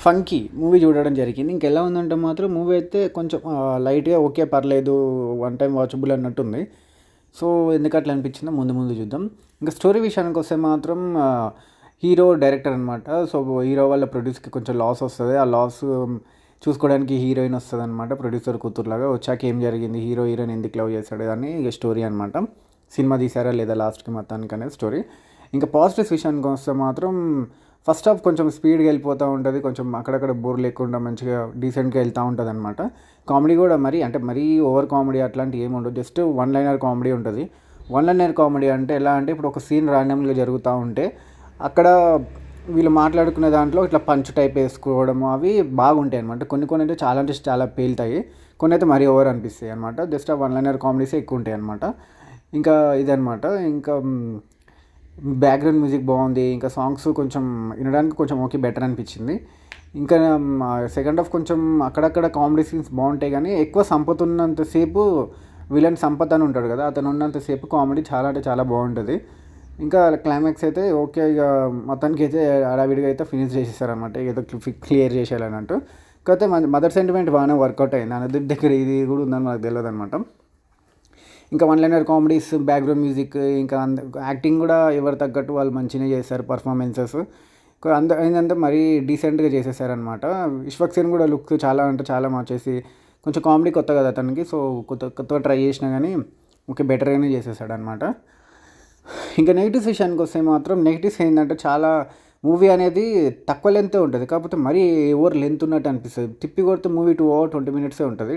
Funky movie చూడడం జరిగింది. ఇంకెలా ఉందంటే మాత్రం మూవీ అయితే కొంచెం లైట్‌గా ఓకే పర్లేదు వన్ టైమ్ వాచబుల్ అన్నట్టుంది. సో, ఎందుకట్లా అనిపించిందో ముందు ముందు చూద్దాం. ఇంకా స్టోరీ విషయానికొస్తే మాత్రం హీరో, డైరెక్టర్ అనమాట. సో, హీరో వాళ్ళ ప్రొడ్యూసర్‌కి కొంచెం లాస్ వస్తది. ఆ లాస్ చూసుకోవడానికి హీరోయిన్ వస్తదనమాట. ప్రొడ్యూసర్ కూతురులాగా. వచ్చాక ఏం జరిగింది? హీరో హీరోయిన్ ఎందుకు లవ్ చేశాడు అని స్టోరీ అనమాట. సినిమా తీశారా లేదా లాస్ట్‌కి మొత్తానికి అనేది స్టోరీ. ఇంకా పాజిటివ్స్ విషయానికొస్తే మాత్రం ఫస్ట్ హాఫ్ కొంచెం స్పీడ్‌గా వెళ్ళిపోతూ ఉంటది. కొంచెం అక్కడక్కడ బోర్ లేకుండా మంచిగా డీసెంట్‌గా వెళ్తూ ఉంటదనమాట. కామెడీ కూడా మరీ ఓవర్ కామెడీ అట్లాంటివి ఏమి ఉండదు. జస్ట్ వన్ లైనర్ కామెడీ ఉంటది. వన్ లైనర్ కామెడీ అంటే ఎలా అంటే ఇప్పుడు ఒక సీన్ ర్యాండమ్‌గా జరుగుతూ ఉంటే అక్కడ వీళ్ళు మాట్లాడుకునే దాంట్లో ఇట్లా పంచ్ టైప్ వేసుకోవడము అవి బాగుంటాయి అనమాట. కొన్ని అయితే చాలా అంటే చాలా పేలుతాయి. కొన్ని అయితే మరీ ఓవర్ అనిపిస్తాయి అనమాట. జస్ట్ ఆ వన్ లైనర్ కామెడీసే ఎక్కువ ఉంటాయి అనమాట. ఇంకా ఇదనమాట. ఇంకా బ్యాక్గ్రౌండ్ మ్యూజిక్ బాగుంది. ఇంకా సాంగ్స్ కొంచెం వినడానికి కొంచెం ఓకే బెటర్ అనిపించింది. ఇంకా సెకండ్ హాఫ్ కొంచెం అక్కడక్కడ కామెడీ సీన్స్ బాగుంటాయి కానీ ఎక్కువ సంపత్ ఉన్నంతసేపు విలన్ సంపత్ అని ఉంటాడు కదా, అతను ఉన్నంతసేపు కామెడీ చాలా అంటే చాలా బాగుంటుంది. ఇంకా క్లైమాక్స్ అయితే ఓకే ఇక మొత్తానికి అయితే హడావిడిగా అయితే ఫినిష్ చేసేసారనమాట. ఏదో క్లియర్ చేసేయాలన్నట్టు. కాకపోతే మదర్ సెంటిమెంట్ బాగానే వర్కౌట్ అయింది. అన్నది దగ్గర ఇది కూడా ఉందని మనకు తెలియదు అనమాట. ఇంకా one liner comedies, background music, ఇంకా యాక్టింగ్ కూడా ఎవరు తగ్గట్టు వాళ్ళు మంచిగా చేశారు. పర్ఫార్మెన్సెస్ ఏంటంటే మరీ డీసెంట్గా చేసేసారనమాట. విశ్వక్ సేన్ కూడా లుక్ చాలా అంటే చాలా మార్చేసి కొంచెం కామెడీ కొత్త కదా అతనికి. సో కొత్తగా ట్రై చేసినా కానీ ఓకే బెటర్గానే చేసేసాడు అనమాట. ఇంకా నెగిటివ్స్ విషయానికి వస్తే మాత్రం నెగిటివ్స్ ఏంటంటే చాలా మూవీ అనేది తక్కువ లెంతే ఉంటుంది. కాకపోతే మరీ ఓవర్ లెంత్ ఉన్నట్టు అనిపిస్తుంది. తిప్పి కొడితే మూవీ 2 hours 20 minutes ఉంటుంది.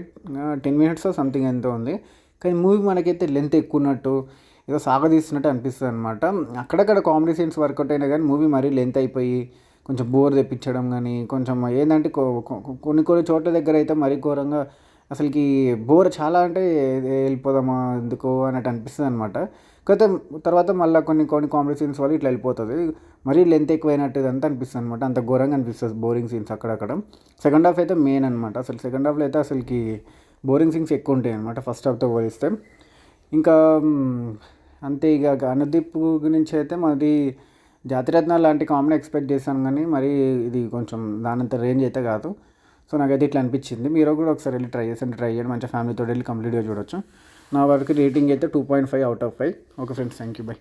10 minutes సంథింగ్ ఎంతో ఉంది. కానీ మూవీ మనకైతే లెంత్ ఎక్కువ ఉన్నట్టు ఏదో సాగదీస్తున్నట్టు అనిపిస్తుంది అనమాట. అక్కడక్కడ కామెడీ సీన్స్ వర్కౌట్ అయినా కానీ మూవీ మరీ లెంత్ అయిపోయి కొంచెం బోర్ తెప్పించడం కానీ కొంచెం ఏంటంటే కొన్ని చోట్ల దగ్గర అయితే మరీ ఘోరంగా అసలుకి బోర్ చాలా అంటే వెళ్ళిపోదామా ఎందుకో అన్నట్టు అనిపిస్తుంది అనమాట. కాకపోతే తర్వాత మళ్ళీ కొన్ని కామెడీ సీన్స్ వల్ల ఇట్లా వెళ్ళిపోతుంది. మరీ లెంత్ ఎక్కువైనట్టు ఇదంతా అనిపిస్తుంది అనమాట. అంత ఘోరంగా అనిపిస్తుంది బోరింగ్ సీన్స్ అక్కడక్కడ. సెకండ్ హాఫ్ అయితే మెయిన్ అనమాట. అసలు సెకండ్ హాఫ్లో అయితే అసలుకి బోరింగ్ సీన్స్ ఎక్కువ ఉంటాయి అనమాట ఫస్ట్ హాఫ్తో పోలిస్తే. ఇంకా అంతే ఇక అనుదీప్ గురించి అయితే మరి జాతిరత్నాలు లాంటి కామెడీ ఎక్స్పెక్ట్ చేశాను కానీ మరి ఇది కొంచెం దానంత రేంజ్ అయితే కాదు. సో నాకైతే ఇట్లా అనిపించింది. మీరు కూడా ఒకసారి వెళ్ళి ట్రై చేయండి. మంచిగా ఫ్యామిలీతో వెళ్ళి కంప్లీట్గా చూడొచ్చు. నా వరకు రేటింగ్ అయితే 2.5 out of 5. Okay friends, thank you, by.